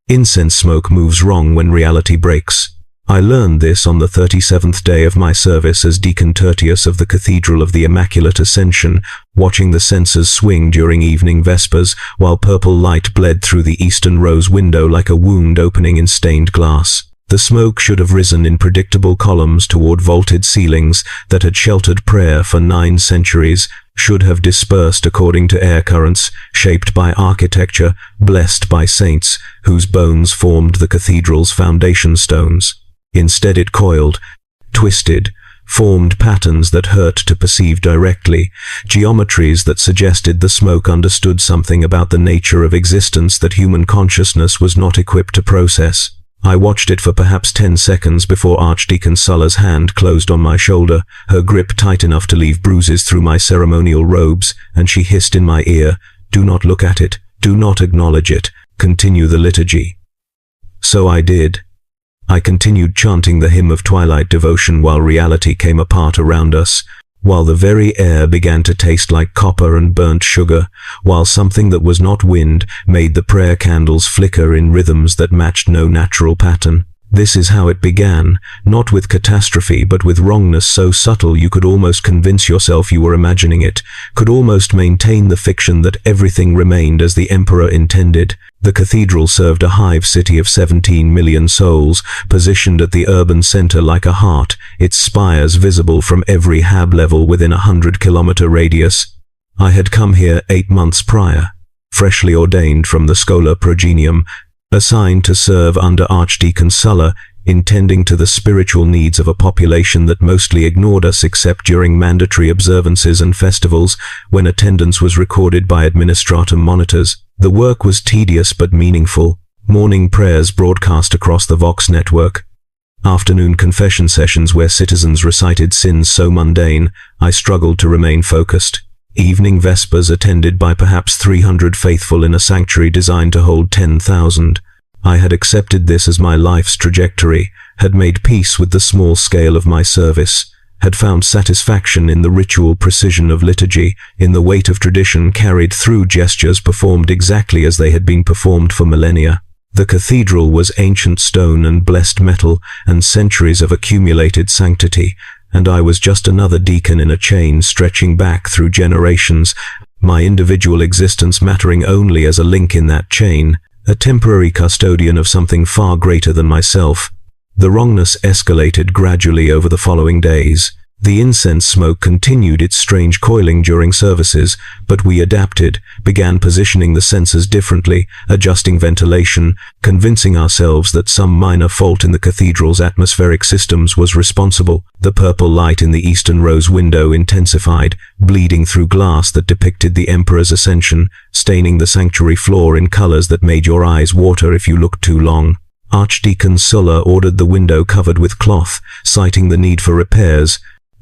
Incense smoke moves wrong when reality breaks. I learned this on the 37th day of my service as Deacon Tertius of the Cathedral of the Immaculate Ascension, watching the censers swing during evening vespers, while purple light bled through the eastern rose window like a wound opening in stained glass. The smoke should have risen in predictable columns toward vaulted ceilings that had sheltered prayer for 9 centuries, should have dispersed according to air currents, shaped by architecture, blessed by saints, whose bones formed the cathedral's foundation stones. Instead it coiled, twisted, formed patterns that hurt to perceive directly, geometries that suggested the smoke understood something about the nature of existence that human consciousness was not equipped to process. I watched it for perhaps 10 seconds before Archdeacon Sulla's hand closed on my shoulder, her grip tight enough to leave bruises through my ceremonial robes, and she hissed in my ear, "Do not look at it, do not acknowledge it, continue the liturgy." So I did. I continued chanting the hymn of twilight devotion while reality came apart around us, while the very air began to taste like copper and burnt sugar, while something that was not wind made the prayer candles flicker in rhythms that matched no natural pattern. This is how it began, not with catastrophe but with wrongness so subtle you could almost convince yourself you were imagining it, could almost maintain the fiction that everything remained as the Emperor intended. The cathedral served a hive city of 17 million souls, positioned at the urban center like a heart, its spires visible from every hab level within a 100-kilometer radius. I had come here 8 months prior, freshly ordained from the Schola Progenium, assigned to serve under Archdeacon Sulla, intending to the spiritual needs of a population that mostly ignored us except during mandatory observances and festivals, when attendance was recorded by administratum monitors. The work was tedious but meaningful. Morning prayers broadcast across the Vox network. Afternoon confession sessions where citizens recited sins so mundane, I struggled to remain focused. Evening vespers attended by perhaps 300 faithful in a sanctuary designed to hold 10,000. I had accepted this as my life's trajectory, had made peace with the small scale of my service, had found satisfaction in the ritual precision of liturgy, in the weight of tradition carried through gestures performed exactly as they had been performed for millennia. The cathedral was ancient stone and blessed metal, and centuries of accumulated sanctity, and I was just another deacon in a chain stretching back through generations, my individual existence mattering only as a link in that chain, a temporary custodian of something far greater than myself. The wrongness escalated gradually over the following days. The incense smoke continued its strange coiling during services, but we adapted, began positioning the censers differently, adjusting ventilation, convincing ourselves that some minor fault in the cathedral's atmospheric systems was responsible. The purple light in the eastern rose window intensified, bleeding through glass that depicted the Emperor's ascension, staining the sanctuary floor in colors that made your eyes water if you looked too long. Archdeacon Sulla ordered the window covered with cloth, citing the need for repairs,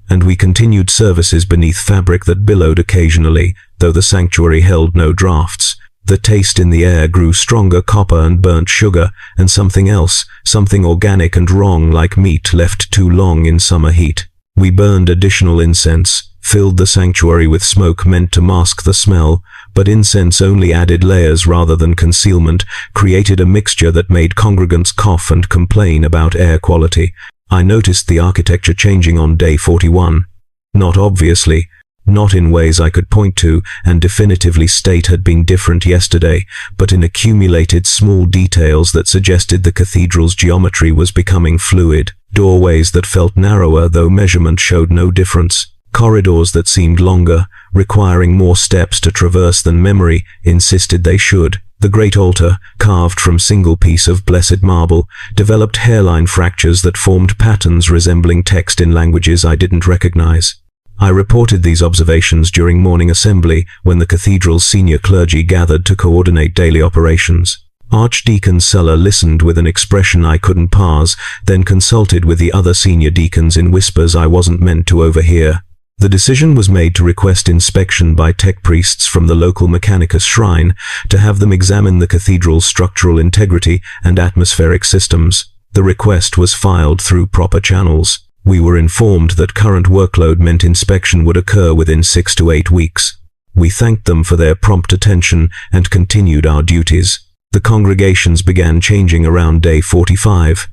and we continued services beneath fabric that billowed occasionally, though the sanctuary held no drafts. The taste in the air grew stronger, copper and burnt sugar, and something else, something organic and wrong like meat left too long in summer heat. We burned additional incense, filled the sanctuary with smoke meant to mask the smell, but incense only added layers rather than concealment, created a mixture that made congregants cough and complain about air quality. I noticed the architecture changing on day 41. Not obviously, not in ways I could point to and definitively state had been different yesterday, but in accumulated small details that suggested the cathedral's geometry was becoming fluid. Doorways that felt narrower though measurement showed no difference. Corridors that seemed longer, requiring more steps to traverse than memory insisted they should. The great altar, carved from single piece of blessed marble, developed hairline fractures that formed patterns resembling text in languages I didn't recognize. I reported these observations during morning assembly when the cathedral's senior clergy gathered to coordinate daily operations. Archdeacon Sulla listened with an expression I couldn't parse, then consulted with the other senior deacons in whispers I wasn't meant to overhear. The decision was made to request inspection by tech priests from the local Mechanicus shrine to have them examine the cathedral's structural integrity and atmospheric systems. The request was filed through proper channels. We were informed that current workload meant inspection would occur within 6 to 8 weeks. We thanked them for their prompt attention and continued our duties. The congregations began changing around day 45.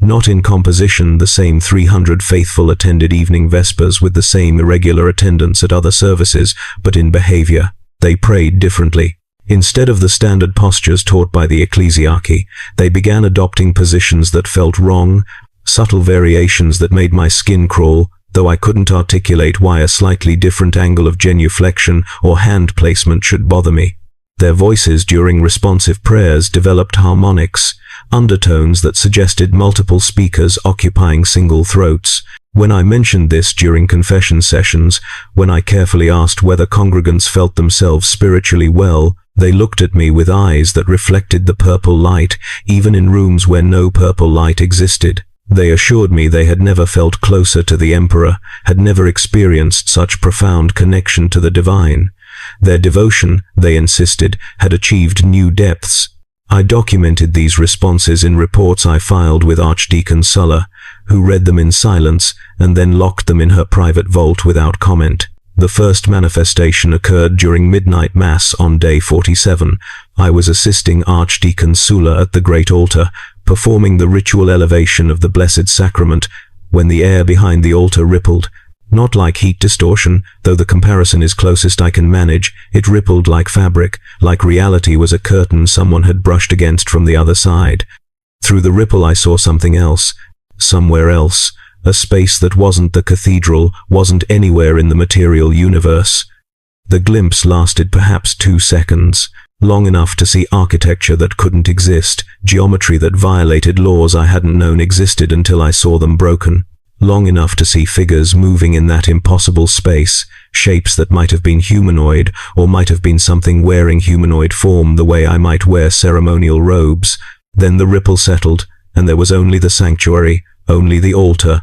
Not in composition, the same 300 faithful attended evening vespers with the same irregular attendance at other services, but in behavior. They prayed differently. Instead of the standard postures taught by the ecclesiarchy, they began adopting positions that felt wrong, subtle variations that made my skin crawl, though I couldn't articulate why a slightly different angle of genuflection or hand placement should bother me. Their voices during responsive prayers developed harmonics, undertones that suggested multiple speakers occupying single throats. When I mentioned this during confession sessions, when I carefully asked whether congregants felt themselves spiritually well, they looked at me with eyes that reflected the purple light, even in rooms where no purple light existed. They assured me they had never felt closer to the Emperor, had never experienced such profound connection to the divine. Their devotion, they insisted, had achieved new depths. I documented these responses in reports I filed with Archdeacon Sulla, who read them in silence and then locked them in her private vault without comment. The first manifestation occurred during midnight mass on day 47. I was assisting Archdeacon Sulla at the Great Altar, performing the ritual elevation of the Blessed Sacrament, when the air behind the altar rippled. Not like heat distortion, though the comparison is closest I can manage. It rippled like fabric, like reality was a curtain someone had brushed against from the other side. Through the ripple I saw something else, somewhere else, a space that wasn't the cathedral, wasn't anywhere in the material universe. The glimpse lasted perhaps 2 seconds, long enough to see architecture that couldn't exist, geometry that violated laws I hadn't known existed until I saw them broken. Long enough to see figures moving in that impossible space, shapes that might have been humanoid, or might have been something wearing humanoid form the way I might wear ceremonial robes. Then the ripple settled, and there was only the sanctuary, only the altar,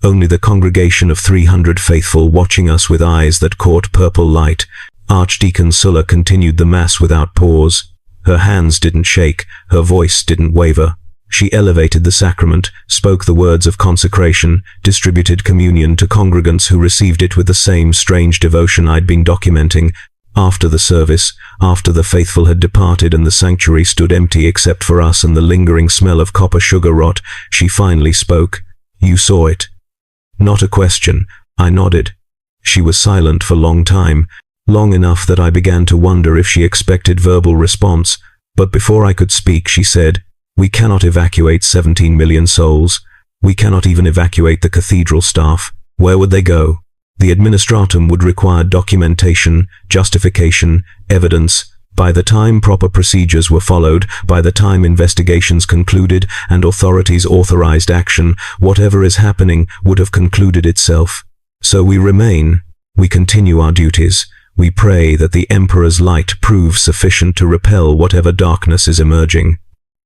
only the congregation of 300 faithful watching us with eyes that caught purple light. Archdeacon Sulla continued the mass without pause. Her hands didn't shake, her voice didn't waver. She elevated the sacrament, spoke the words of consecration, distributed communion to congregants who received it with the same strange devotion I'd been documenting. After the service, after the faithful had departed and the sanctuary stood empty except for us and the lingering smell of copper sugar rot, she finally spoke. "You saw it." Not a question. I nodded. She was silent for a long time, long enough that I began to wonder if she expected verbal response. But before I could speak, she said, "We cannot evacuate 17 million souls. We cannot even evacuate the cathedral staff. Where would they go? The administratum would require documentation, justification, evidence. By the time proper procedures were followed, by the time investigations concluded and authorities authorized action, whatever is happening would have concluded itself. So we remain. We continue our duties. We pray that the Emperor's light proves sufficient to repel whatever darkness is emerging.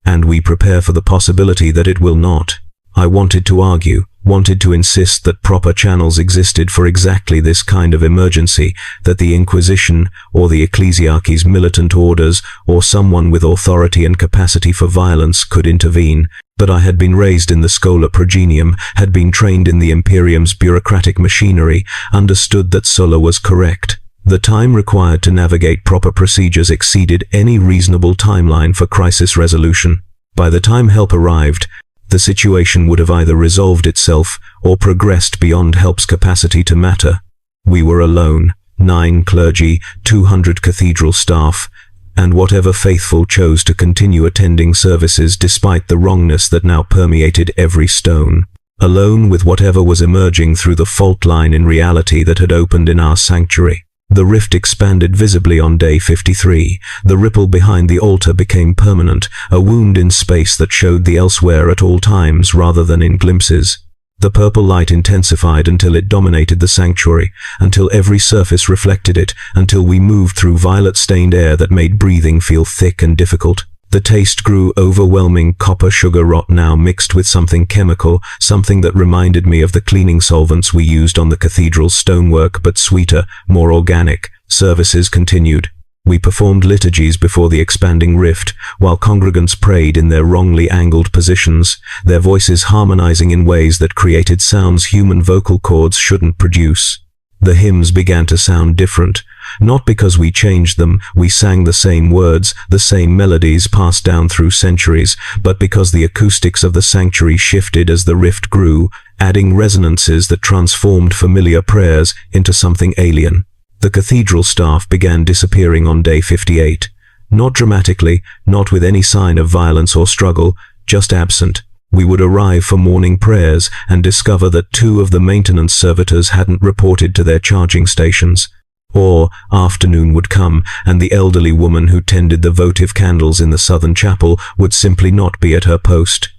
And we prepare for the possibility that it will not." I wanted to argue, wanted to insist that proper channels existed for exactly this kind of emergency, that the Inquisition, or the ecclesiarchy's militant orders, or someone with authority and capacity for violence could intervene. But I had been raised in the Schola Progenium, had been trained in the Imperium's bureaucratic machinery, understood that Sulla was correct. The time required to navigate proper procedures exceeded any reasonable timeline for crisis resolution. By the time help arrived, the situation would have either resolved itself or progressed beyond help's capacity to matter. We were alone, 9 clergy, 200 cathedral staff, and whatever faithful chose to continue attending services despite the wrongness that now permeated every stone. Alone with whatever was emerging through the fault line in reality that had opened in our sanctuary. The rift expanded visibly on day 53. The ripple behind the altar became permanent, a wound in space that showed the elsewhere at all times rather than in glimpses. The purple light intensified until it dominated the sanctuary, until every surface reflected it, until we moved through violet-stained air that made breathing feel thick and difficult. The taste grew overwhelming, copper sugar rot now mixed with something chemical, something that reminded me of the cleaning solvents we used on the cathedral's stonework, but sweeter, more organic. Services continued. We performed liturgies before the expanding rift, while congregants prayed in their wrongly angled positions, their voices harmonizing in ways that created sounds human vocal cords shouldn't produce. The hymns began to sound different, Not because we changed them, we sang the same words, the same melodies passed down through centuries, but because the acoustics of the sanctuary shifted as the rift grew, adding resonances that transformed familiar prayers into something alien. The cathedral staff began disappearing on day 58. Not dramatically, not with any sign of violence or struggle, just absent. We would arrive for morning prayers and discover that 2 of the maintenance servitors hadn't reported to their charging stations. Or afternoon would come, and the elderly woman who tended the votive candles in the southern chapel would simply not be at her post.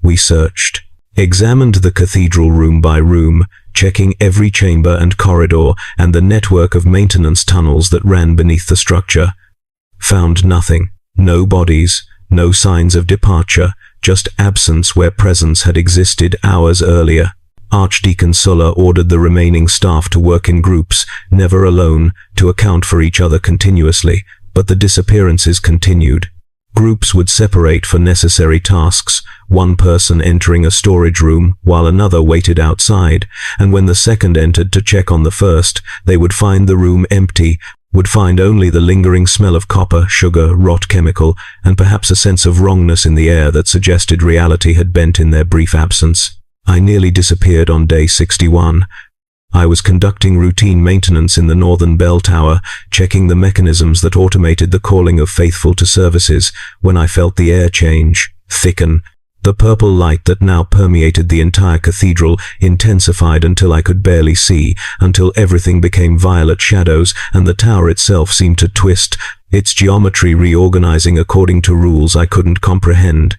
We searched, examined the cathedral room by room, checking every chamber and corridor and the network of maintenance tunnels that ran beneath the structure. Found nothing. No bodies, no signs of departure, just absence where presence had existed hours earlier. Archdeacon Sulla ordered the remaining staff to work in groups, never alone, to account for each other continuously, but the disappearances continued. Groups would separate for necessary tasks, one person entering a storage room while another waited outside, and when the second entered to check on the first, they would find the room empty, would find only the lingering smell of copper, sugar, rot chemical, and perhaps a sense of wrongness in the air that suggested reality had bent in their brief absence. I nearly disappeared on day 61. I was conducting routine maintenance in the northern bell tower, checking the mechanisms that automated the calling of faithful to services, when I felt the air change, thicken. The purple light that now permeated the entire cathedral intensified until I could barely see, until everything became violet shadows and the tower itself seemed to twist, its geometry reorganizing according to rules I couldn't comprehend.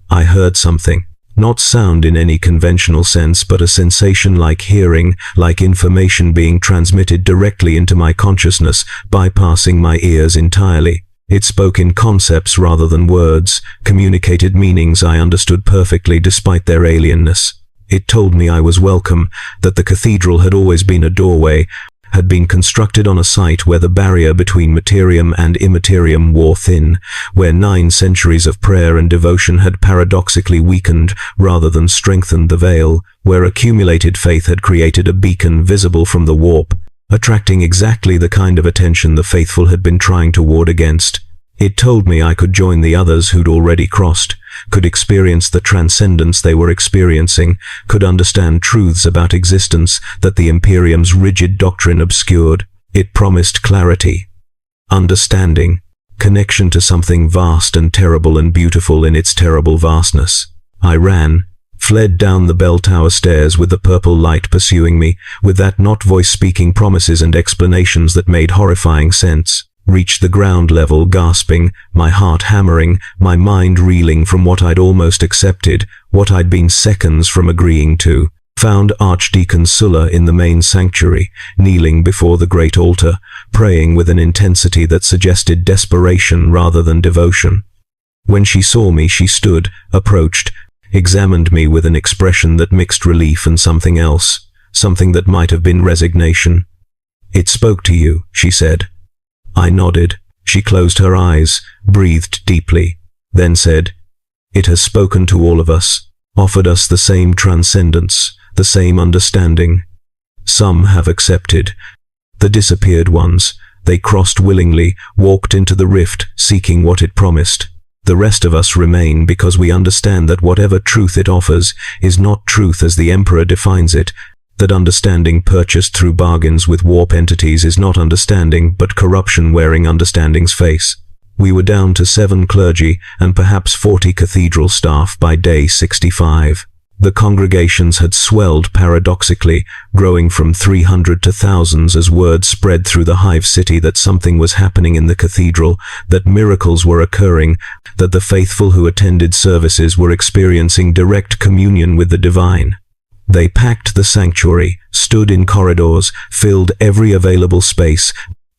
I heard something. Not sound in any conventional sense, but a sensation like hearing, like information being transmitted directly into my consciousness, bypassing my ears entirely. It spoke in concepts rather than words, communicated meanings I understood perfectly despite their alienness. It told me I was welcome, that the cathedral had always been a doorway, had been constructed on a site where the barrier between materium and immaterium wore thin, where 9 centuries of prayer and devotion had paradoxically weakened rather than strengthened the veil, where accumulated faith had created a beacon visible from the warp, attracting exactly the kind of attention the faithful had been trying to ward against. It told me I could join the others who'd already crossed, could experience the transcendence they were experiencing, could understand truths about existence that the Imperium's rigid doctrine obscured. It promised clarity, understanding, connection to something vast and terrible and beautiful in its terrible vastness. I ran, fled down the bell tower stairs with the purple light pursuing me, with that not voice speaking promises and explanations that made horrifying sense. Reached the ground level gasping, my heart hammering, my mind reeling from what I'd almost accepted, what I'd been seconds from agreeing to. Found Archdeacon Sulla in the main sanctuary, kneeling before the great altar, praying with an intensity that suggested desperation rather than devotion. When she saw me, she stood, approached, examined me with an expression that mixed relief and something else, something that might have been resignation. "It spoke to you," she said. I nodded. She closed her eyes, breathed deeply, then said, "It has spoken to all of us, offered us the same transcendence, the same understanding. Some have accepted. The disappeared ones, they crossed willingly, walked into the rift, seeking what it promised. The rest of us remain because we understand that whatever truth it offers is not truth as the Emperor defines it, that understanding purchased through bargains with warp entities is not understanding, but corruption wearing understanding's face." We were down to 7 clergy and perhaps 40 cathedral staff by day 65. The congregations had swelled paradoxically, growing from 300 to thousands as word spread through the hive city that something was happening in the cathedral, that miracles were occurring, that the faithful who attended services were experiencing direct communion with the divine. They packed the sanctuary, stood in corridors, filled every available space,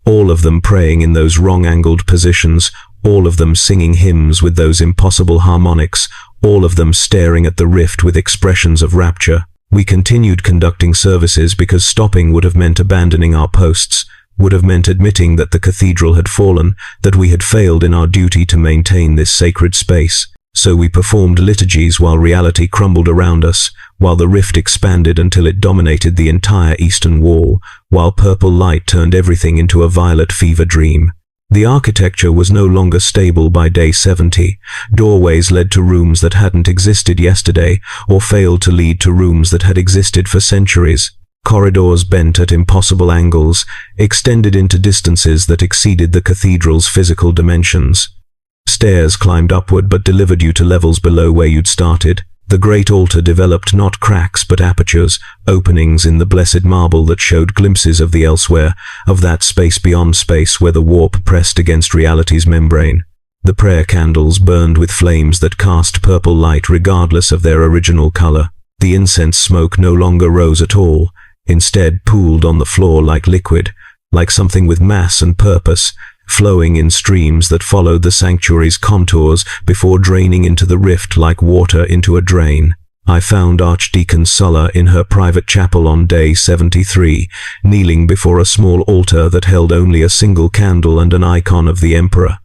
all of them praying in those wrong-angled positions, all of them singing hymns with those impossible harmonics, all of them staring at the rift with expressions of rapture. We continued conducting services because stopping would have meant abandoning our posts, would have meant admitting that the cathedral had fallen, that we had failed in our duty to maintain this sacred space. So we performed liturgies while reality crumbled around us, while the rift expanded until it dominated the entire eastern wall, while purple light turned everything into a violet fever dream. The architecture was no longer stable by day 70. Doorways led to rooms that hadn't existed yesterday, or failed to lead to rooms that had existed for centuries. Corridors bent at impossible angles, extended into distances that exceeded the cathedral's physical dimensions. Stairs climbed upward but delivered you to levels below where you'd started. The great altar developed not cracks but apertures, openings in the blessed marble that showed glimpses of the elsewhere, of that space beyond space where the warp pressed against reality's membrane. The prayer candles burned with flames that cast purple light regardless of their original color. The incense smoke no longer rose at all, instead pooled on the floor like liquid, like something with mass and purpose, flowing in streams that followed the sanctuary's contours before draining into the rift like water into a drain. I found Archdeacon Sulla in her private chapel on day 73, kneeling before a small altar that held only a single candle and an icon of the Emperor.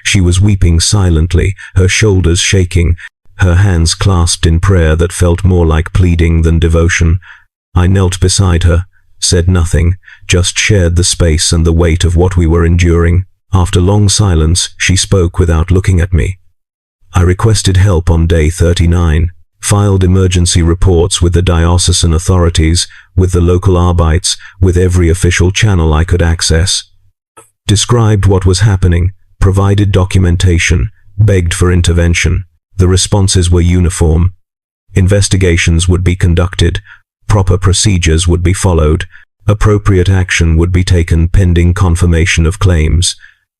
She was weeping silently, her shoulders shaking, her hands clasped in prayer that felt more like pleading than devotion. I knelt beside her, said nothing, just shared the space and the weight of what we were enduring. After long silence, she spoke without looking at me. I requested help on day 39, filed emergency reports with the diocesan authorities, with the local arbites, with every official channel I could access. Described what was happening, provided documentation, begged for intervention. The responses were uniform. Investigations would be conducted, proper procedures would be followed, appropriate action would be taken pending confirmation of claims.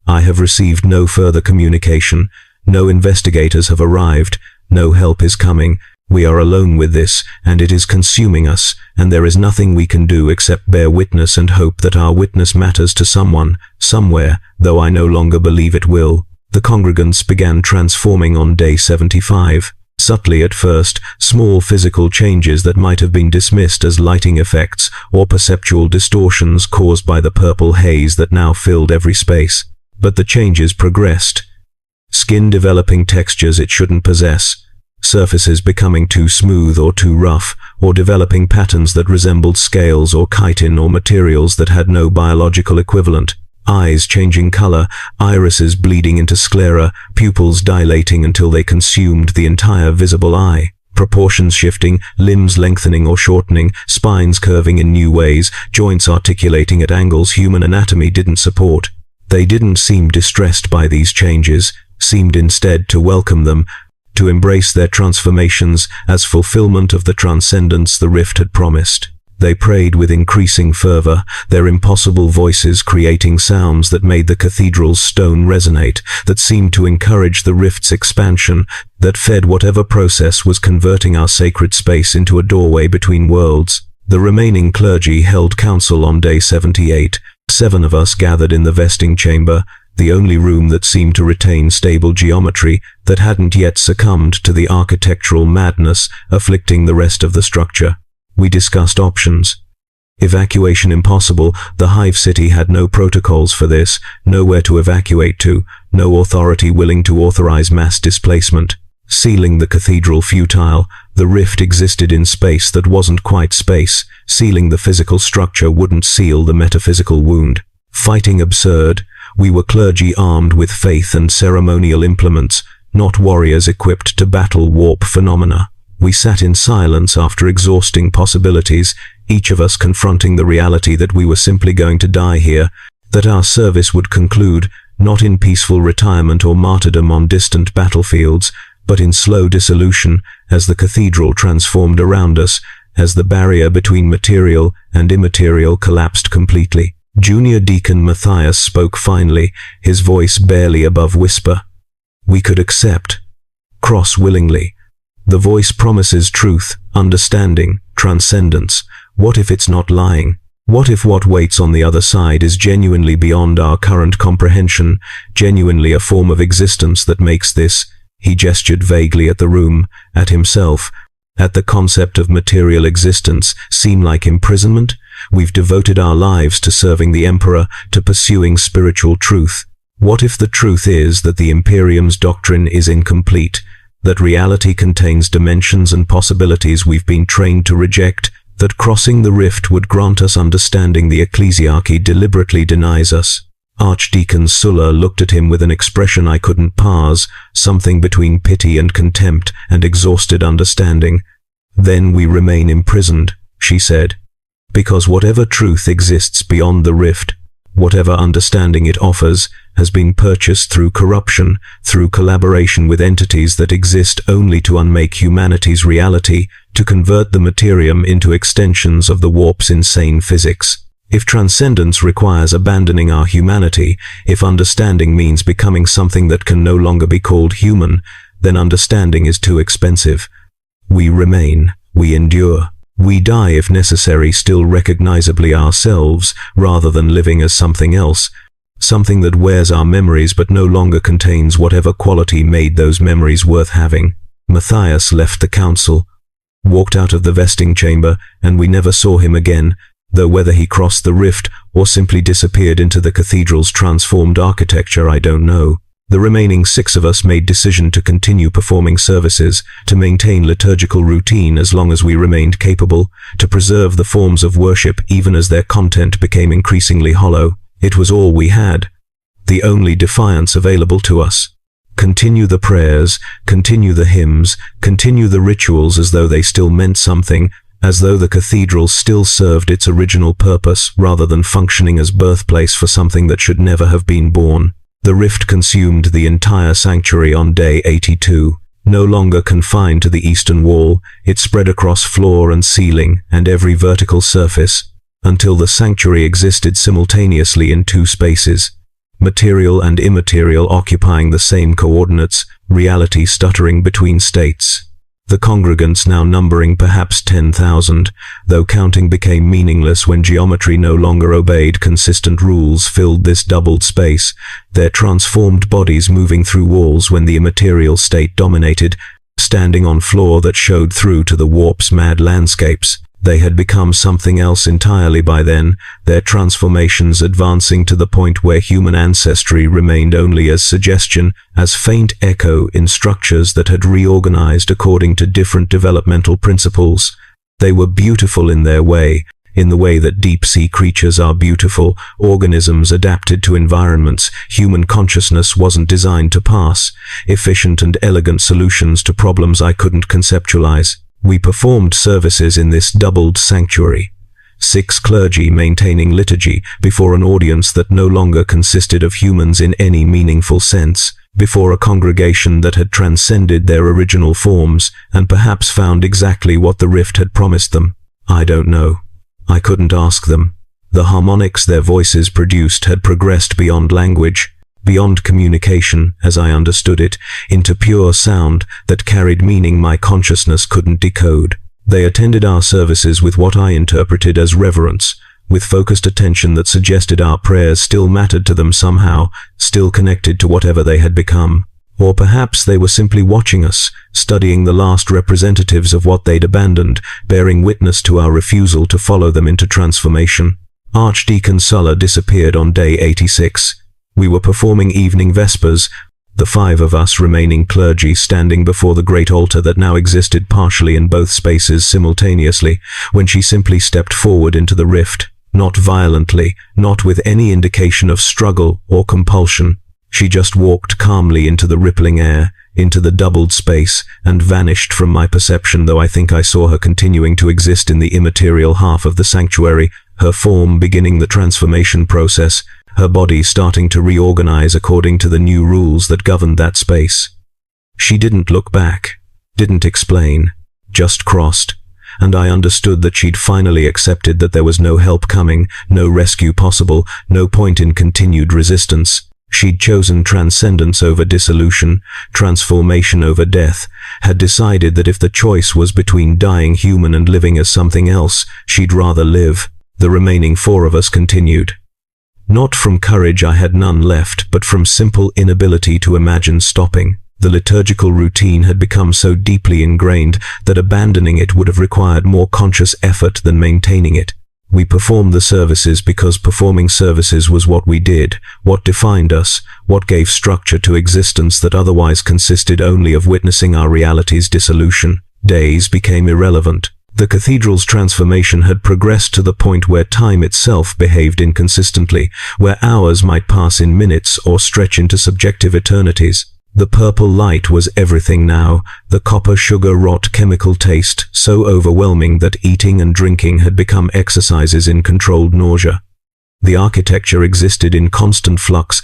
I have received no further communication, no investigators have arrived, no help is coming. We are alone with this, and it is consuming us, and there is nothing we can do except bear witness and hope that our witness matters to someone, somewhere, though I no longer believe it will. The congregants began transforming on day 75. Subtly at first, small physical changes that might have been dismissed as lighting effects or perceptual distortions caused by the purple haze that now filled every space. But the changes progressed. Skin developing textures it shouldn't possess, surfaces becoming too smooth or too rough, or developing patterns that resembled scales or chitin or materials that had no biological equivalent. Eyes changing color, irises bleeding into sclera, pupils dilating until they consumed the entire visible eye, proportions shifting, limbs lengthening or shortening, spines curving in new ways, joints articulating at angles human anatomy didn't support. They didn't seem distressed by these changes, seemed instead to welcome them, to embrace their transformations as fulfillment of the transcendence the rift had promised. They prayed with increasing fervor, their impossible voices creating sounds that made the cathedral's stone resonate, that seemed to encourage the rift's expansion, that fed whatever process was converting our sacred space into a doorway between worlds. The remaining clergy held council on day 78. 7 of us gathered in the vesting chamber, the only room that seemed to retain stable geometry, that hadn't yet succumbed to the architectural madness afflicting the rest of the structure. We discussed options. Evacuation impossible, the Hive City had no protocols for this, nowhere to evacuate to, no authority willing to authorize mass displacement. Sealing the cathedral futile, the rift existed in space that wasn't quite space, sealing the physical structure wouldn't seal the metaphysical wound. Fighting absurd, we were clergy armed with faith and ceremonial implements, not warriors equipped to battle warp phenomena. We sat in silence after exhausting possibilities, each of us confronting the reality that we were simply going to die here, that our service would conclude, not in peaceful retirement or martyrdom on distant battlefields, but in slow dissolution as the cathedral transformed around us, as the barrier between material and immaterial collapsed completely. Junior Deacon Matthias spoke finally, his voice barely above whisper. We could accept. Cross willingly. The voice promises truth, understanding, transcendence. What if it's not lying? What if what waits on the other side is genuinely beyond our current comprehension, genuinely a form of existence that makes this, he gestured vaguely at the room, at himself, at the concept of material existence, seem like imprisonment? We've devoted our lives to serving the Emperor, to pursuing spiritual truth. What if the truth is that the Imperium's doctrine is incomplete, that reality contains dimensions and possibilities we've been trained to reject, that crossing the rift would grant us understanding the ecclesiarchy deliberately denies us. Archdeacon Sulla looked at him with an expression I couldn't parse, something between pity and contempt and exhausted understanding. "Then we remain imprisoned," she said, "because whatever truth exists beyond the rift, whatever understanding it offers, has been purchased through corruption, through collaboration with entities that exist only to unmake humanity's reality, to convert the materium into extensions of the warp's insane physics. If transcendence requires abandoning our humanity, if understanding means becoming something that can no longer be called human, then understanding is too expensive. We remain, we endure. We die if necessary, still recognizably ourselves, rather than living as something else, something that wears our memories but no longer contains whatever quality made those memories worth having." Matthias left the council, walked out of the vesting chamber, and we never saw him again, though whether he crossed the rift or simply disappeared into the cathedral's transformed architecture, I don't know. The remaining 6 of us made decision to continue performing services, to maintain liturgical routine as long as we remained capable, to preserve the forms of worship even as their content became increasingly hollow. It was all we had, the only defiance available to us. Continue the prayers, continue the hymns, continue the rituals as though they still meant something, as though the cathedral still served its original purpose rather than functioning as birthplace for something that should never have been born. The rift consumed the entire sanctuary on day 82. No longer confined to the eastern wall, it spread across floor and ceiling and every vertical surface, until the sanctuary existed simultaneously in 2 spaces, material and immaterial occupying the same coordinates, reality stuttering between states. The congregants, now numbering perhaps 10,000, though counting became meaningless when geometry no longer obeyed consistent rules, filled this doubled space, their transformed bodies moving through walls when the immaterial state dominated, standing on floor that showed through to the warp's mad landscapes. They had become something else entirely by then, their transformations advancing to the point where human ancestry remained only as suggestion, as faint echo in structures that had reorganized according to different developmental principles. They were beautiful in their way, in the way that deep-sea creatures are beautiful, organisms adapted to environments human consciousness wasn't designed to pass, efficient and elegant solutions to problems I couldn't conceptualize. We performed services in this doubled sanctuary, 6 clergy maintaining liturgy before an audience that no longer consisted of humans in any meaningful sense, before a congregation that had transcended their original forms and perhaps found exactly what the rift had promised them. I don't know. I couldn't ask them. The harmonics their voices produced had progressed beyond language, beyond communication, as I understood it, into pure sound that carried meaning my consciousness couldn't decode. They attended our services with what I interpreted as reverence, with focused attention that suggested our prayers still mattered to them somehow, still connected to whatever they had become. Or perhaps they were simply watching us, studying the last representatives of what they'd abandoned, bearing witness to our refusal to follow them into transformation. Archdeacon Sulla disappeared on day 86. We were performing evening vespers, the 5 of us remaining clergy standing before the great altar that now existed partially in both spaces simultaneously, when she simply stepped forward into the rift, not violently, not with any indication of struggle or compulsion. She just walked calmly into the rippling air, into the doubled space, and vanished from my perception, though I think I saw her continuing to exist in the immaterial half of the sanctuary, her form beginning the transformation process, her body starting to reorganize according to the new rules that governed that space. She didn't look back, didn't explain, just crossed, and I understood that she'd finally accepted that there was no help coming, no rescue possible, no point in continued resistance. She'd chosen transcendence over dissolution, transformation over death, had decided that if the choice was between dying human and living as something else, she'd rather live. The remaining 4 of us continued. Not from courage, I had none left, but from simple inability to imagine stopping. The liturgical routine had become so deeply ingrained that abandoning it would have required more conscious effort than maintaining it. We performed the services because performing services was what we did, what defined us, what gave structure to existence that otherwise consisted only of witnessing our reality's dissolution. Days became irrelevant. The cathedral's transformation had progressed to the point where time itself behaved inconsistently, where hours might pass in minutes or stretch into subjective eternities. The purple light was everything now, the copper sugar rot chemical taste so overwhelming that eating and drinking had become exercises in controlled nausea. The architecture existed in constant flux,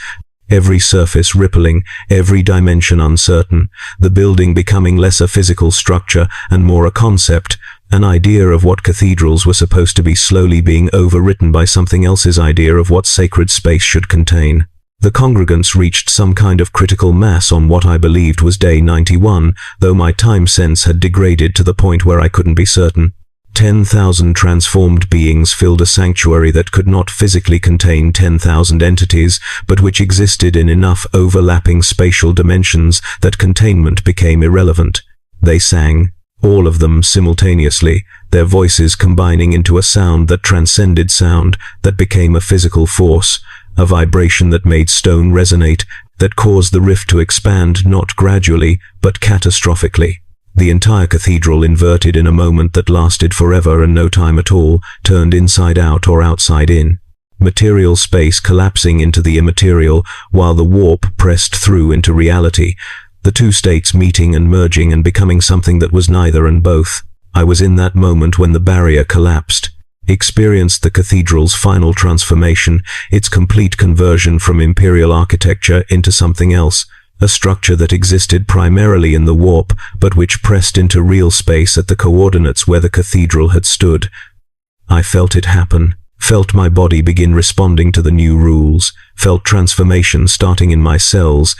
every surface rippling, every dimension uncertain, the building becoming less a physical structure and more a concept, an idea of what cathedrals were supposed to be slowly being overwritten by something else's idea of what sacred space should contain. The congregants reached some kind of critical mass on what I believed was day 91, though my time sense had degraded to the point where I couldn't be certain. 10,000 transformed beings filled a sanctuary that could not physically contain 10,000 entities, but which existed in enough overlapping spatial dimensions that containment became irrelevant. They sang, all of them simultaneously, their voices combining into a sound that transcended sound, that became a physical force, a vibration that made stone resonate, that caused the rift to expand not gradually, but catastrophically. The entire cathedral inverted in a moment that lasted forever and no time at all, turned inside out or outside in. Material space collapsing into the immaterial, while the warp pressed through into reality, the two states meeting and merging and becoming something that was neither and both. I was in that moment when the barrier collapsed, experienced the cathedral's final transformation, its complete conversion from Imperial architecture into something else, a structure that existed primarily in the warp, but which pressed into real space at the coordinates where the cathedral had stood. I felt it happen, felt my body begin responding to the new rules, felt transformation starting in my cells,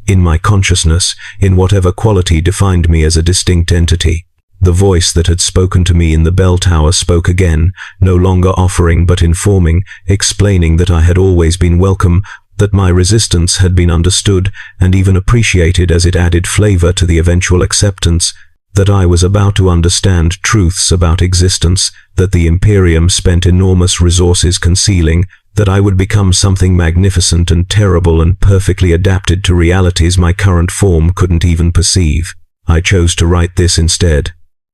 in my consciousness, in whatever quality defined me as a distinct entity. The voice that had spoken to me in the bell tower spoke again, no longer offering but informing, explaining that I had always been welcome, that my resistance had been understood and even appreciated as it added flavor to the eventual acceptance, that I was about to understand truths about existence, that the Imperium spent enormous resources concealing, that I would become something magnificent and terrible and perfectly adapted to realities my current form couldn't even perceive. I chose to write this instead.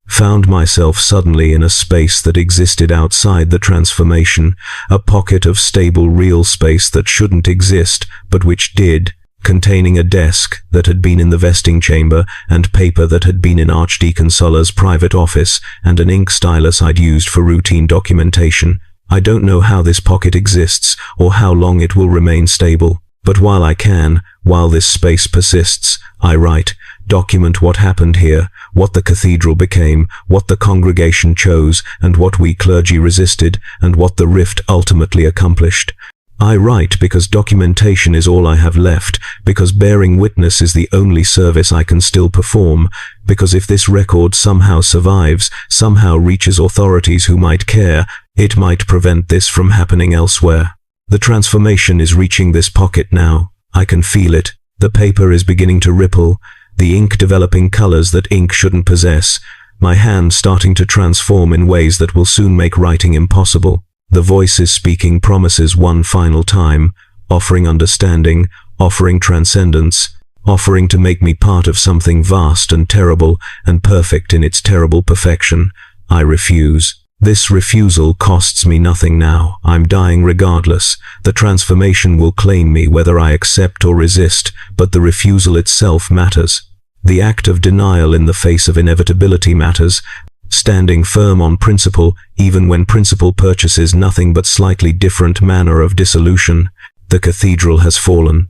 Found myself suddenly in a space that existed outside the transformation, a pocket of stable real space that shouldn't exist, but which did, containing a desk that had been in the vesting chamber, and paper that had been in Archdeacon Sulla's private office, and an ink stylus I'd used for routine documentation. I don't know how this pocket exists, or how long it will remain stable, but while I can, while this space persists, I write, document what happened here, what the cathedral became, what the congregation chose, and what we clergy resisted, and what the rift ultimately accomplished. I write because documentation is all I have left, because bearing witness is the only service I can still perform, because if this record somehow survives, somehow reaches authorities who might care, it might prevent this from happening elsewhere. The transformation is reaching this pocket now. I can feel it. The paper is beginning to ripple, the ink developing colors that ink shouldn't possess, my hand starting to transform in ways that will soon make writing impossible. The voice is speaking promises one final time, offering understanding, offering transcendence, offering to make me part of something vast and terrible and perfect in its terrible perfection. I refuse. This refusal costs me nothing now. I'm dying regardless. The transformation will claim me whether I accept or resist, but the refusal itself matters. The act of denial in the face of inevitability matters, standing firm on principle, even when principle purchases nothing but slightly different manner of dissolution. The cathedral has fallen.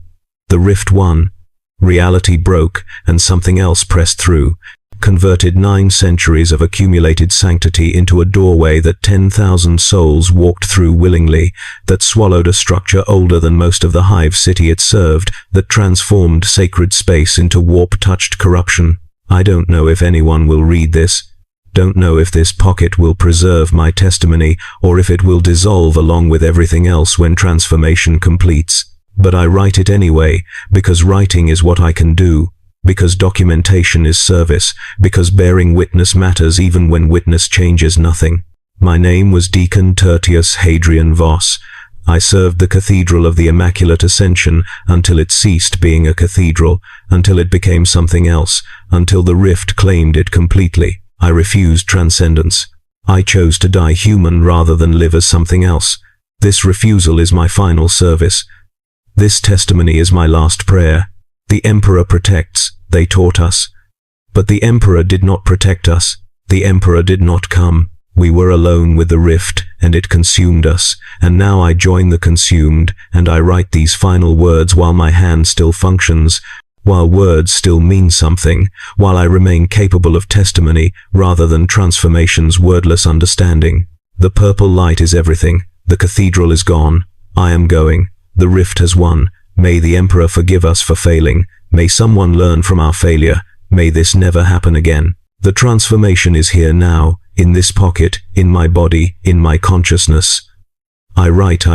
The rift won. Reality broke, and something else pressed through, converted 9 centuries of accumulated sanctity into a doorway that 10,000 souls walked through willingly, that swallowed a structure older than most of the hive city it served, that transformed sacred space into warp-touched corruption. I don't know if anyone will read this, don't know if this pocket will preserve my testimony, or if it will dissolve along with everything else when transformation completes. But I write it anyway, because writing is what I can do, because documentation is service, because bearing witness matters even when witness changes nothing. My name was Deacon Tertius Hadrian Voss. I served the Cathedral of the Immaculate Ascension until it ceased being a cathedral, until it became something else, until the rift claimed it completely. I refused transcendence. I chose to die human rather than live as something else. This refusal is my final service. This testimony is my last prayer. The Emperor protects, they taught us. But the Emperor did not protect us. The Emperor did not come. We were alone with the rift, and it consumed us, and now I join the consumed, and I write these final words while my hand still functions, while words still mean something, while I remain capable of testimony rather than transformation's wordless understanding. The purple light is everything. The cathedral is gone. I am going. The rift has won. May the Emperor forgive us for failing. May someone learn from our failure. May this never happen again. The transformation is here now, in this pocket, in my body, in my consciousness. I write.